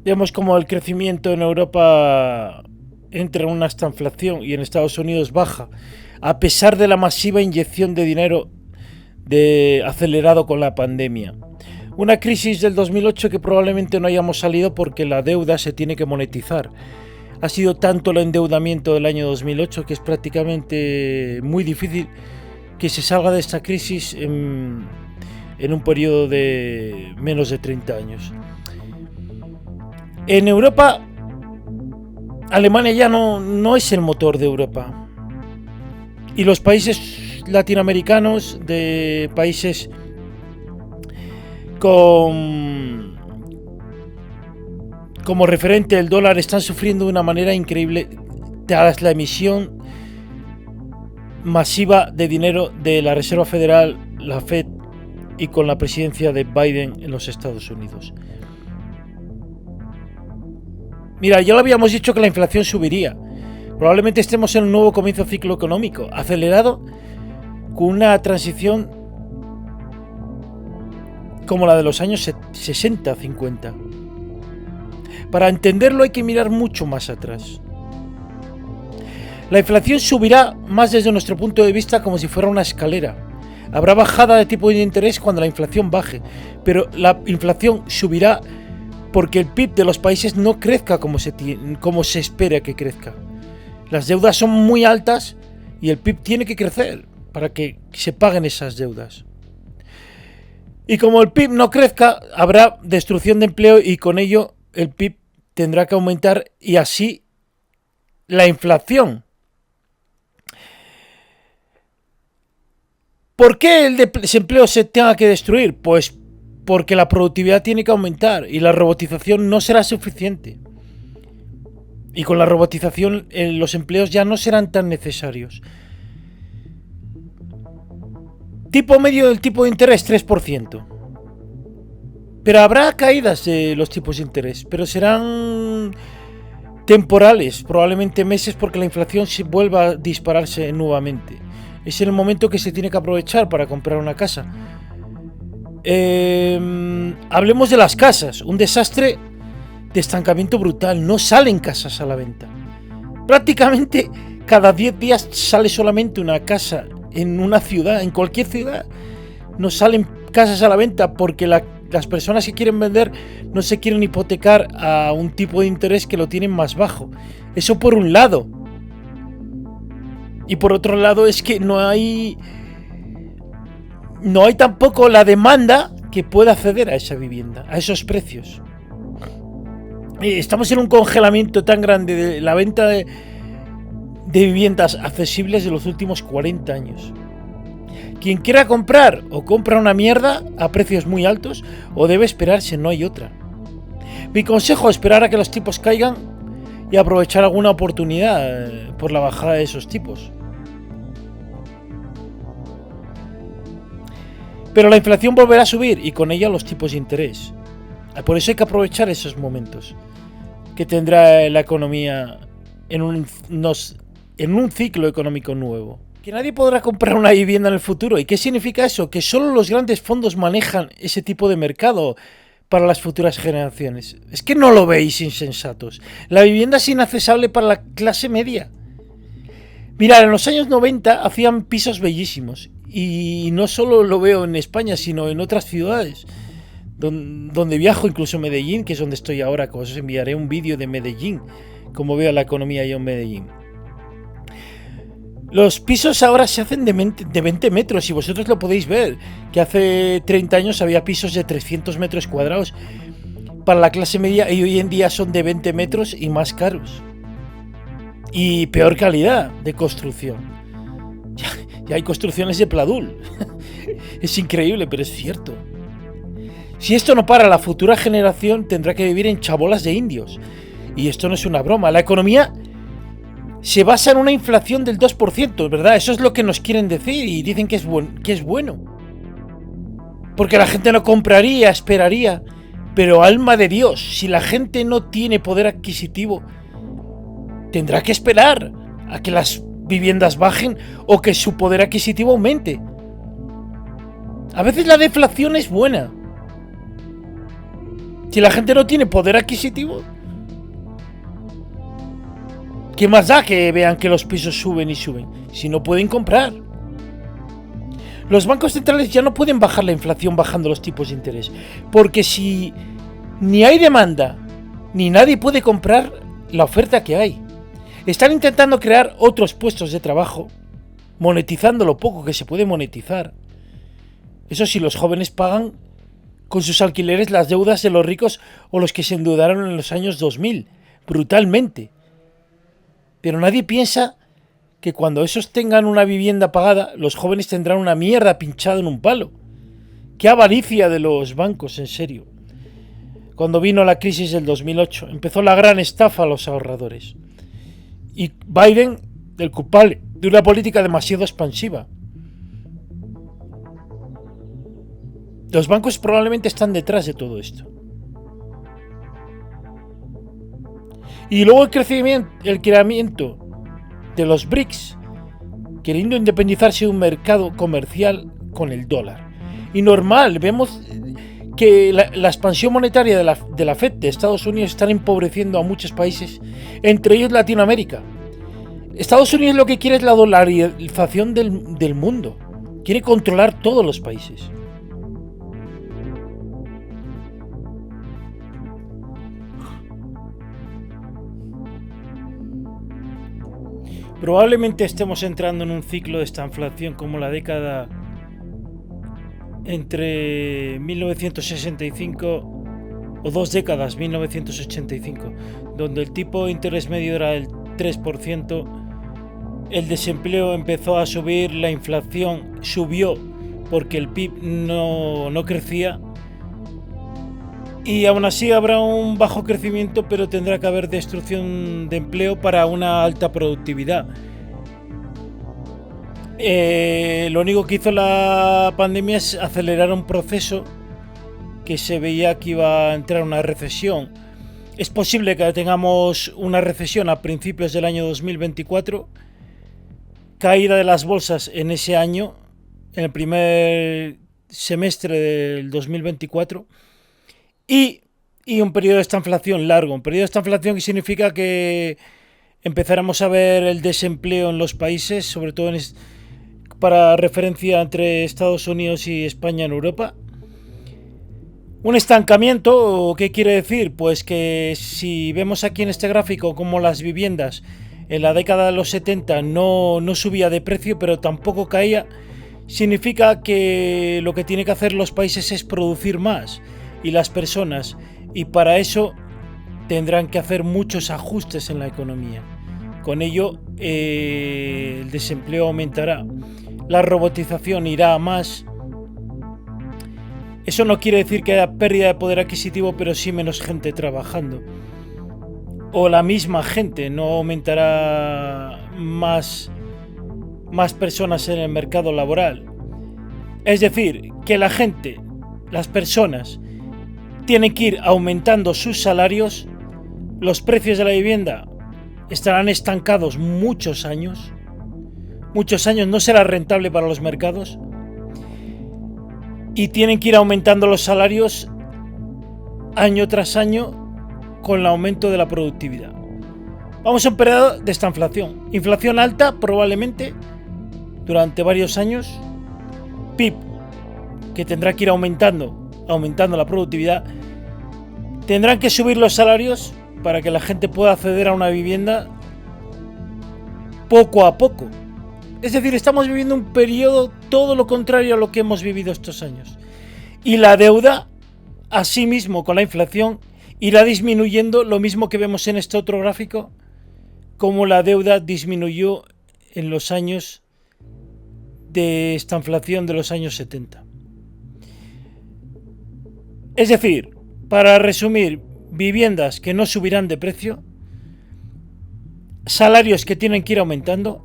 Vemos como el crecimiento en Europa entra en una estanflación y en Estados Unidos baja, a pesar de la masiva inyección de dinero acelerado con la pandemia. Una crisis del 2008 que probablemente no hayamos salido porque la deuda se tiene que monetizar. Ha sido tanto el endeudamiento del año 2008 que es prácticamente muy difícil que se salga de esta crisis en un periodo de menos de 30 años. En Europa, Alemania ya no es el motor de Europa. Y los países latinoamericanos, de países como referente el dólar, están sufriendo de una manera increíble tras la emisión masiva de dinero de la Reserva Federal, la Fed, y con la presidencia de Biden en los Estados Unidos. Mira, ya lo habíamos dicho que la inflación subiría. Probablemente estemos en un nuevo comienzo de ciclo económico, acelerado, con una transición como la de los años 60-50. Para entenderlo hay que mirar mucho más atrás. La inflación subirá más desde nuestro punto de vista como si fuera una escalera. Habrá bajada de tipo de interés cuando la inflación baje, pero la inflación subirá porque el PIB de los países no crezca como se espera que crezca. Las deudas son muy altas y el PIB tiene que crecer para que se paguen esas deudas. Y como el PIB no crezca, habrá destrucción de empleo y con ello el PIB tendrá que aumentar y así la inflación. ¿Por qué el desempleo se tenga que destruir? Pues porque la productividad tiene que aumentar y la robotización no será suficiente. Y con la robotización los empleos ya no serán tan necesarios. Tipo medio del tipo de interés, 3%. Pero habrá caídas de los tipos de interés, pero serán temporales, probablemente meses, porque la inflación vuelva a dispararse nuevamente. Es el momento que se tiene que aprovechar para comprar una casa. Hablemos de las casas. Un desastre de estancamiento brutal. No salen casas a la venta. Prácticamente cada 10 días sale solamente una casa en una ciudad, en cualquier ciudad. No salen casas a la venta porque las personas que quieren vender no se quieren hipotecar a un tipo de interés que lo tienen más bajo. Eso por un lado. Y por otro lado es que no hay tampoco la demanda que pueda acceder a esa vivienda, a esos precios. Estamos en un congelamiento tan grande de la venta de viviendas accesibles de los últimos 40 años. Quien quiera comprar o compra una mierda a precios muy altos o debe esperarse, no hay otra. Mi consejo es esperar a que los tipos caigan y aprovechar alguna oportunidad por la bajada de esos tipos. Pero la inflación volverá a subir y con ella los tipos de interés. Por eso hay que aprovechar esos momentos que tendrá la economía en un ciclo económico nuevo. Que nadie podrá comprar una vivienda en el futuro. ¿Y qué significa eso? Que solo los grandes fondos manejan ese tipo de mercado para las futuras generaciones. Es que no lo veis, insensatos. La vivienda es inaccesible para la clase media. Mirad, en los años 90 hacían pisos bellísimos. Y no solo lo veo en España, sino en otras ciudades donde viajo, incluso Medellín, que es donde estoy ahora. Os enviaré un vídeo de Medellín, como veo la economía yo en Medellín. Los pisos ahora se hacen de 20 metros y vosotros lo podéis ver, que hace 30 años había pisos de 300 metros cuadrados para la clase media y hoy en día son de 20 metros y más caros. Y peor calidad de construcción. Ya hay construcciones de Pladul. Es increíble, pero es cierto. Si esto no para, la futura generación tendrá que vivir en chabolas de indios. Y esto no es una broma. La economía se basa en una inflación del 2%, ¿verdad? Eso es lo que nos quieren decir y dicen que es bueno. Porque la gente no compraría, esperaría. Pero alma de Dios, si la gente no tiene poder adquisitivo, tendrá que esperar a que las viviendas bajen o que su poder adquisitivo aumente. A veces la deflación es buena. Si la gente no tiene poder adquisitivo, ¿qué más da que vean que los pisos suben y suben? Si no pueden comprar. Los bancos centrales ya no pueden bajar la inflación bajando los tipos de interés. Porque si ni hay demanda, ni nadie puede comprar la oferta que hay. Están intentando crear otros puestos de trabajo, monetizando lo poco que se puede monetizar. Eso sí, los jóvenes pagan con sus alquileres las deudas de los ricos o los que se endeudaron en los años 2000, brutalmente. Pero nadie piensa que cuando esos tengan una vivienda pagada, los jóvenes tendrán una mierda pinchada en un palo. ¡Qué avaricia de los bancos, en serio! Cuando vino la crisis del 2008, empezó la gran estafa a los ahorradores. Y Biden, el culpable de una política demasiado expansiva. Los bancos probablemente están detrás de todo esto. Y luego el crecimiento de los BRICS, queriendo independizarse de un mercado comercial con el dólar. Y normal, vemos que la expansión monetaria de la FED de Estados Unidos están empobreciendo a muchos países, entre ellos Latinoamérica. Estados Unidos lo que quiere es la dolarización del mundo. Quiere controlar todos los países. Probablemente estemos entrando en un ciclo de esta inflación como la década entre 1965 o 2 décadas, 1985, donde el tipo de interés medio era del 3%, el desempleo empezó a subir, la inflación subió porque el PIB no crecía, y aún así habrá un bajo crecimiento, pero tendrá que haber destrucción de empleo para una alta productividad. Lo único que hizo la pandemia es acelerar un proceso que se veía que iba a entrar una recesión. Es posible que tengamos una recesión a principios del año 2024, caída de las bolsas en ese año, en el primer semestre del 2024, y un periodo de esta inflación largo, un periodo de esta inflación que significa que empezaremos a ver el desempleo en los países, sobre todo para referencia entre Estados Unidos y España en Europa. Un estancamiento, ¿qué quiere decir? Pues que si vemos aquí en este gráfico como las viviendas en la década de los 70 no subía de precio, pero tampoco caía, significa que lo que tienen que hacer los países es producir más, y las personas, y para eso tendrán que hacer muchos ajustes en la economía. Con ello el desempleo aumentará, la robotización irá a más. Eso no quiere decir que haya pérdida de poder adquisitivo, pero sí menos gente trabajando. O la misma gente, no aumentará más personas en el mercado laboral. Es decir, que la gente, las personas, tienen que ir aumentando sus salarios, los precios de la vivienda estarán estancados muchos años no será rentable para los mercados, y tienen que ir aumentando los salarios año tras año con el aumento de la productividad. Vamos a un periodo de esta inflación alta probablemente durante varios años, PIB que tendrá que ir aumentando la productividad, tendrán que subir los salarios para que la gente pueda acceder a una vivienda poco a poco. Es decir, estamos viviendo un periodo todo lo contrario a lo que hemos vivido estos años. Y la deuda, asimismo con la inflación, irá disminuyendo, lo mismo que vemos en este otro gráfico, como la deuda disminuyó en los años de esta inflación de los años 70. Es decir, para resumir, viviendas que no subirán de precio, salarios que tienen que ir aumentando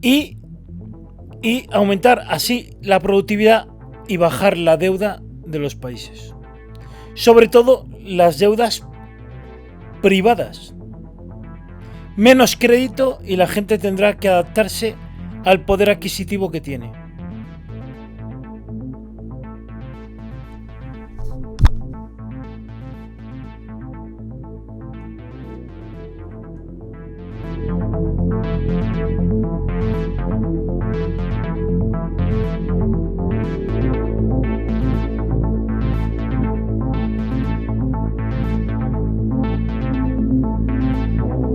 y aumentar así la productividad y bajar la deuda de los países. Sobre todo las deudas privadas. Menos crédito y la gente tendrá que adaptarse al poder adquisitivo que tiene.